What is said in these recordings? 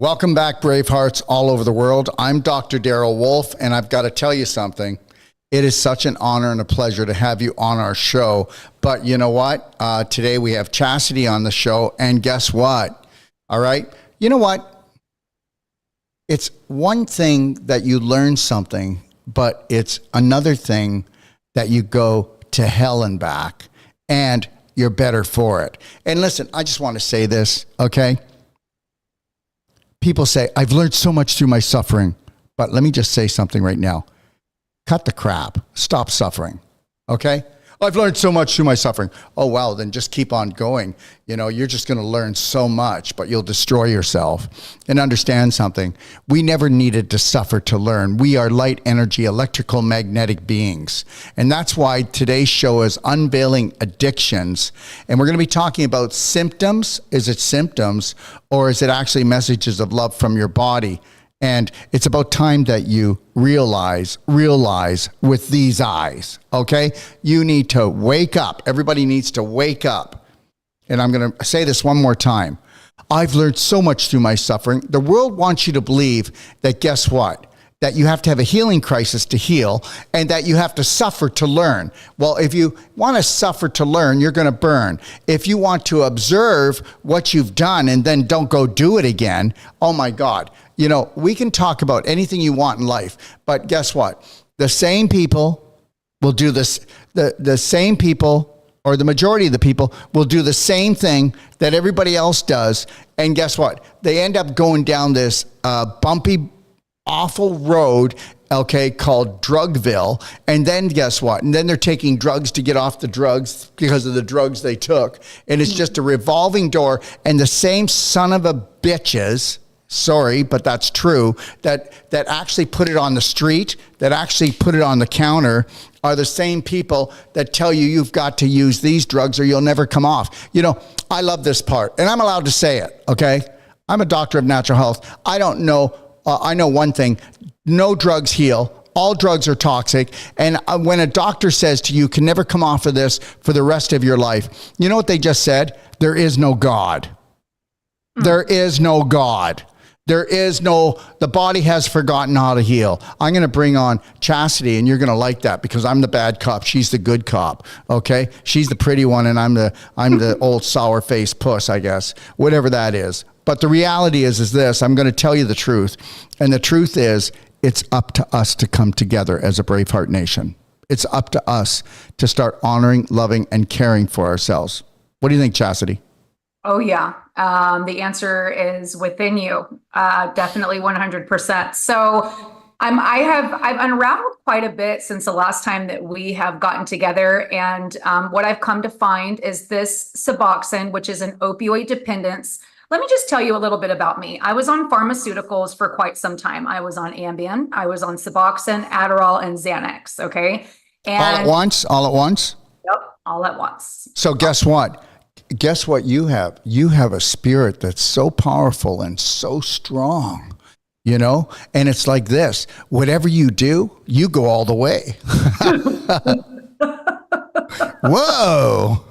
Welcome back, Bravehearts all over the world. I'm Dr. Daryl Wolf, and I've got to tell you something. It is such an honor and a pleasure to have you on our show. But you know what? Today we have Chastity on the show, and guess what? All right? You know what? It's one thing that you learn something, but it's another thing that you go to hell and back, and you're better for it. And listen, I just want to say this, okay? People say, I've learned so much through my suffering. But let me just say something right now. Cut the crap. Stop suffering. Okay? I've learned so much through my suffering. Oh, well, then just keep on going. You know, you're just going to learn so much, but you'll destroy yourself. And understand something. We never needed to suffer to learn. We are light energy, electrical, magnetic beings. And that's why today's show is Unveiling Addictions. And we're going to be talking about symptoms. Is it symptoms, or is it actually messages of love from your body? And it's about time that you realize with these eyes, okay? You need to wake up. Everybody needs to wake up. And I'm going to say this one more time. I've learned so much through my suffering. The world wants you to believe that, guess what? That you have to have a healing crisis to heal, and that you have to suffer to learn. Well, if you want to suffer to learn, you're going to burn. If you want to observe what you've done and then don't go do it again, oh my God. You know, we can talk about anything you want in life, but guess what? The same people will do this. The same people, or the majority of the people, will do the same thing that everybody else does. And guess what? They end up going down this bumpy, awful road, okay, called Drugville. And then guess what? And then they're taking drugs to get off the drugs because of the drugs they took. And it's just a revolving door. And the same son of a bitches, sorry, but that's true, that actually put it on the street, that actually put it on the counter, are the same people that tell you you've got to use these drugs or you'll never come off. You know, I love this part, and I'm allowed to say it, okay? I'm a doctor of natural health. I don't know, I know one thing, no drugs heal. All drugs are toxic. And when a doctor says to you, can never come off of this for the rest of your life, you know what they just said? There is no God. There is no God. There is no, the body has forgotten how to heal. I'm going to bring on Chastity, and you're going to like that because I'm the bad cop. She's the good cop. Okay. She's the pretty one, and I'm the old sour faced puss, I guess, whatever that is. But the reality is this, I'm going to tell you the truth. And the truth is, it's up to us to come together as a Braveheart Nation. It's up to us to start honoring, loving, and caring for ourselves. What do you think, Chastity? Oh, yeah. The answer is within you. Definitely 100%. So I've unraveled quite a bit since the last time that we have gotten together. And what I've come to find is this Suboxone, which is an opioid dependence. Let me just tell you a little bit about me. I was on pharmaceuticals for quite some time. I was on Ambien, I was on Suboxone, Adderall, and Xanax. Okay. And all at once? Yep. All at once. So guess what? Guess what you have? You have a spirit that's so powerful and so strong, you know? And it's like this, whatever you do, you go all the way. Whoa.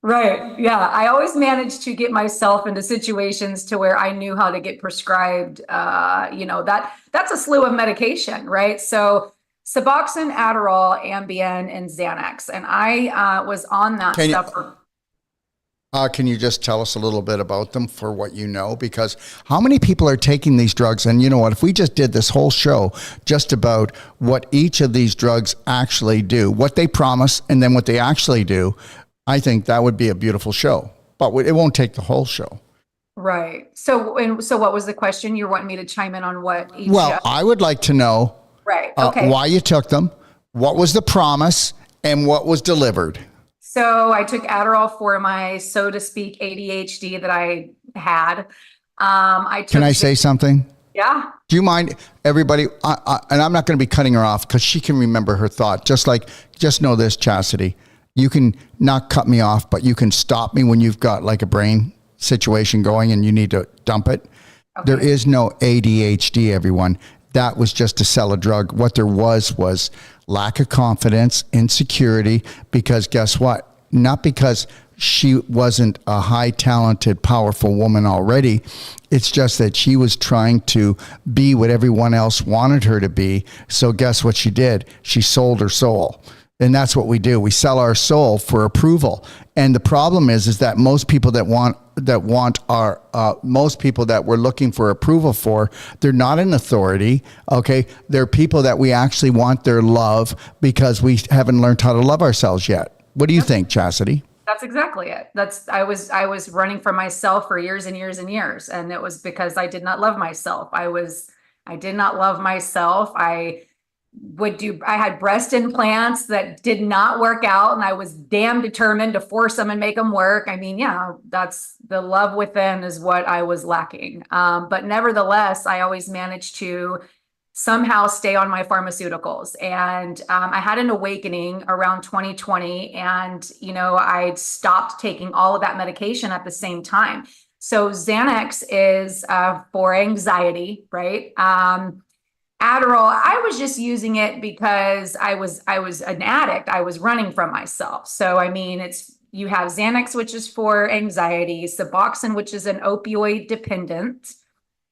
Right. Yeah. I always managed to get myself into situations to where I knew how to get prescribed, that's a slew of medication, right? So Suboxone, Adderall, Ambien, and Xanax. And I was on that stuff. Can you just tell us a little bit about them for what you know? Because how many people are taking these drugs? And you know what? If we just did this whole show just about what each of these drugs actually do, what they promise, and then what they actually do, I think that would be a beautiful show. But it won't take the whole show. Right. So what was the question? You're wanting me to chime in on what each... Well, I would like to know... Right. Okay. Why you took them, what was the promise, and what was delivered. So I took Adderall for my, so to speak, ADHD that I had. Can I say something? Yeah. Do you mind, everybody? And I'm not going to be cutting her off because she can remember her thought. Just know this, Chastity. You can not cut me off, but you can stop me when you've got like a brain situation going and you need to dump it. Okay. There is no ADHD, everyone. That was just to sell a drug. What there was lack of confidence, insecurity, because guess what? Not because she wasn't a high talented, powerful woman already. It's just that she was trying to be what everyone else wanted her to be. So guess what she did? She sold her soul. And that's what we do. We sell our soul for approval. And the problem is that most people that want our most people that we're looking for approval for, they're not in authority. Okay, they're people that we actually want their love because we haven't learned how to love ourselves yet. What do you think, Chastity? That's exactly it. I was running from myself for years and years and years, and it was because I did not love myself. I did not love myself. I had breast implants that did not work out, and I was damn determined to force them and make them work. I mean, yeah, that's the love within is what I was lacking. But nevertheless, I always managed to somehow stay on my pharmaceuticals. And I had an awakening around 2020, and, I'd stopped taking all of that medication at the same time. So Xanax is for anxiety, right? Adderall, I was just using it because I was an addict. I was running from myself. So, I mean, you have Xanax, which is for anxiety, Suboxone, which is an opioid dependent.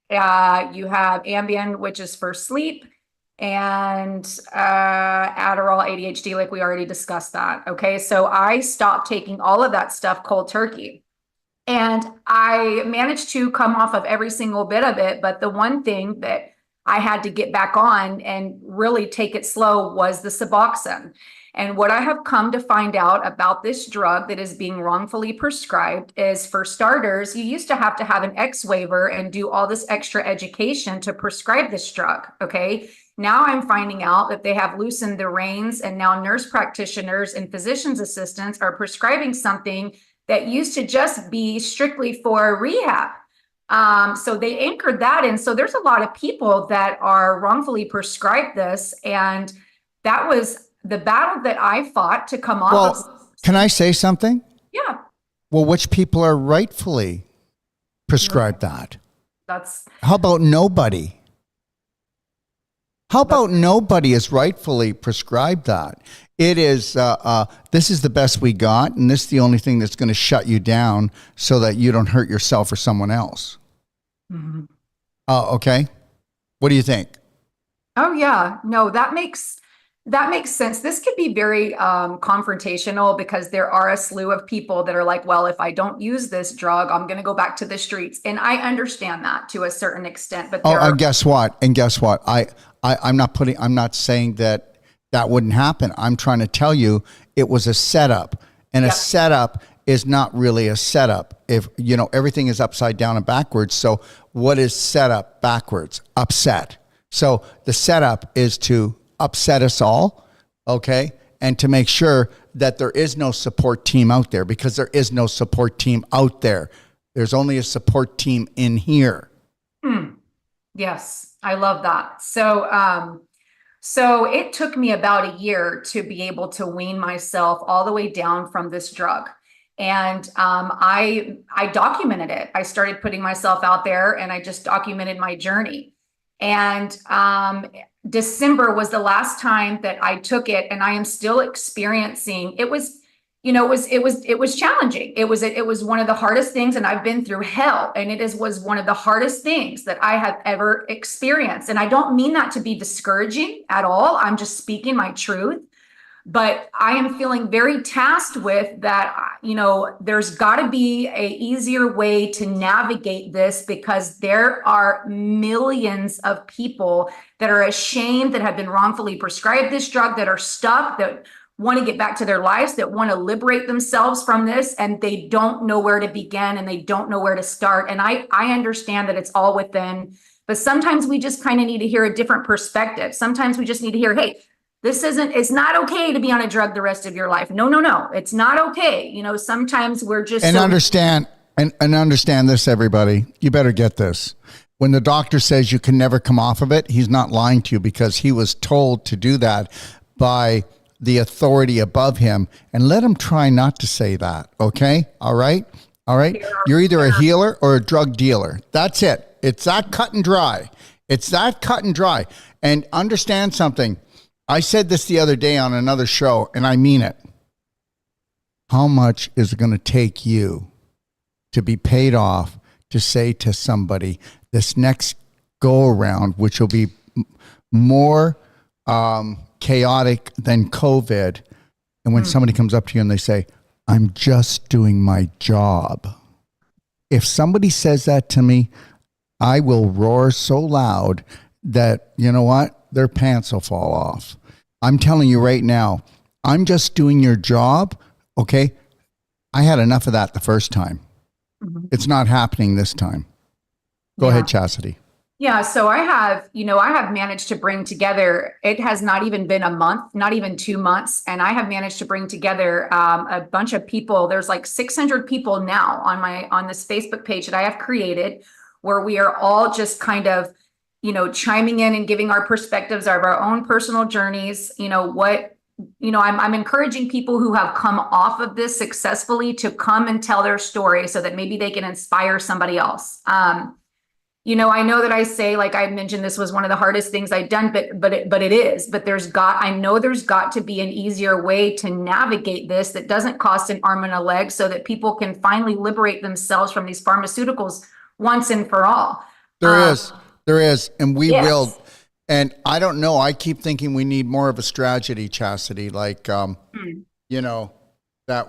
You have Ambien, which is for sleep, and Adderall, ADHD, like we already discussed that. Okay, so I stopped taking all of that stuff cold turkey. And I managed to come off of every single bit of it. But the one thing that I had to get back on and really take it slow was the Suboxone. And what I have come to find out about this drug that is being wrongfully prescribed is, for starters, you used to have an X waiver and do all this extra education to prescribe this drug. Okay. Now I'm finding out that they have loosened the reins, and now nurse practitioners and physician's assistants are prescribing something that used to just be strictly for rehab. So they anchored that in. So there's a lot of people that are wrongfully prescribed this. And that was the battle that I fought to come off. Well, can I say something? Yeah. Well, which people are rightfully prescribed that? How about nobody? How about nobody is rightfully prescribed that? It is, this is the best we got, and this is the only thing that's going to shut you down so that you don't hurt yourself or someone else. Mm-hmm. Okay. What do you think? Oh, yeah. No, that makes sense. This could be very confrontational, because there are a slew of people that are like, well, if I don't use this drug, I'm going to go back to the streets. And I understand that to a certain extent. But guess what? I'm not saying that wouldn't happen. I'm trying to tell you it was a setup, and a setup is not really a setup. If everything is upside down and backwards. So what is setup backwards? Upset. So the setup is to upset us all, okay? And to make sure that there is no support team out there, because there is no support team out there. There's only a support team in here. Yes, I love that. So it took me about a year to be able to wean myself all the way down from this drug. And I documented it. I started putting myself out there, and I just documented my journey. And December was the last time that I took it, and I am still experiencing. It was challenging. It was one of the hardest things, and I've been through hell, and was one of the hardest things that I have ever experienced. And I don't mean that to be discouraging at all. I'm just speaking my truth. But I am feeling very tasked with that. There's got to be a easier way to navigate this, because there are millions of people that are ashamed, that have been wrongfully prescribed this drug, that are stuck, that want to get back to their lives, that want to liberate themselves from this, and they don't know where to begin, and they don't know where to start. And I understand that it's all within, but sometimes we just kind of need to hear a different perspective. Sometimes we just need to hear, hey, it's not okay to be on a drug the rest of your life. No. It's not okay. Sometimes we're just. And understand this, everybody. You better get this. When the doctor says you can never come off of it, he's not lying to you, because he was told to do that by the authority above him. And let him try not to say that. Okay. All right. You're either a healer or a drug dealer. That's it. It's that cut and dry. And understand something. I said this the other day on another show, and I mean it. how much is it going to take you to be paid off to say to somebody this next go around, which will be more chaotic than COVID. And when somebody comes up to you and they say, I'm just doing my job. If somebody says that to me, I will roar so loud that, you know what, their pants will fall off. I'm telling you right now, I'm just doing your job. Okay. I had enough of that the first time. It's not happening this time. Go ahead, Chastity. Yeah, so I have managed to bring together, it has not even been a month, not even 2 months, and I have managed to bring together a bunch of people. There's like 600 people now on this Facebook page that I have created, where we are all just kind of, chiming in and giving our perspectives of our own personal journeys. I'm encouraging people who have come off of this successfully to come and tell their story so that maybe they can inspire somebody else. I know that I say, like I mentioned, this was one of the hardest things I've done, but it is. But I know there's got to be an easier way to navigate this that doesn't cost an arm and a leg, so that people can finally liberate themselves from these pharmaceuticals once and for all. There is, and we will. And I don't know. I keep thinking we need more of a strategy, Chastity, like that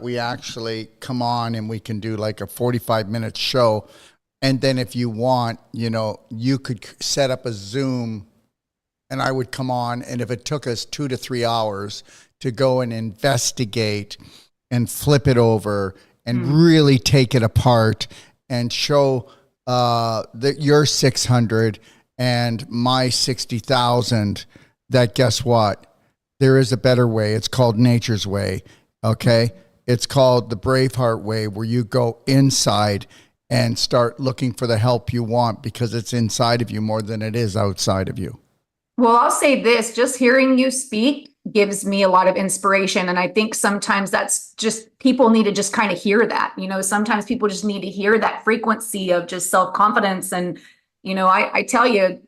we actually come on and we can do like a 45-minute show. And then if you want, you could set up a Zoom and I would come on. And if it took us 2 to 3 hours to go and investigate and flip it over and really take it apart and show that your 600 and my 60,000, that guess what? There is a better way. It's called nature's way. Okay. It's called the Braveheart way, where you go inside and start looking for the help you want because it's inside of you more than it is outside of you. Well, I'll say this, just hearing you speak gives me a lot of inspiration. And I think sometimes that's just, people need to just kind of hear that, sometimes people just need to hear that frequency of just self-confidence. And, I tell you,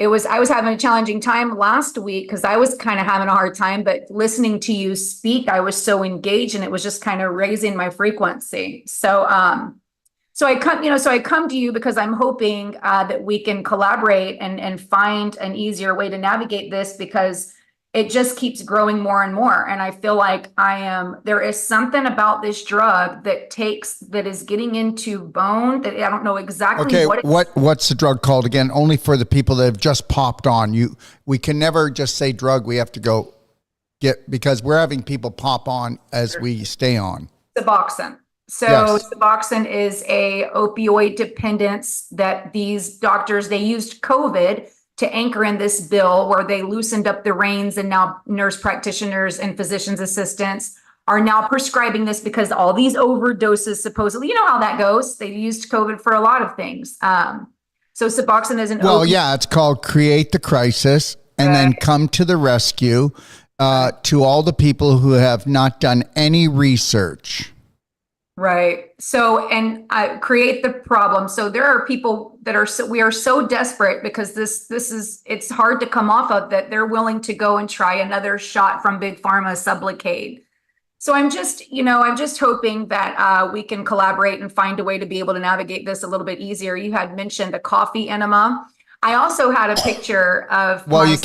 I was having a challenging time last week because I was kind of having a hard time, but listening to you speak, I was so engaged and it was just kind of raising my frequency. So I come to you because I'm hoping that we can collaborate and find an easier way to navigate this, because it just keeps growing more and more. And I feel like there is something about this drug that is getting into bone that I don't know exactly what's the drug called again? Only for the people that have just popped on. We can never just say drug. We have to go because we're having people pop on as we stay on. Suboxone. So yes. Suboxone is a opioid dependence that these doctors, they used COVID to anchor in this bill where they loosened up the reins, and now nurse practitioners and physician's assistants are now prescribing this because all these overdoses, supposedly, you know how that goes. They used COVID for a lot of things. So Suboxone is it's called Create the Crisis and then Come to the Rescue to all the people who have not done any research. Right. So, and create the problem. So there are people that we are so desperate because it's hard to come off of, that they're willing to go and try another shot from Big Pharma, Sublocade. So I'm just hoping that we can collaborate and find a way to be able to navigate this a little bit easier. You had mentioned a coffee enema. I also had a picture of. Well, you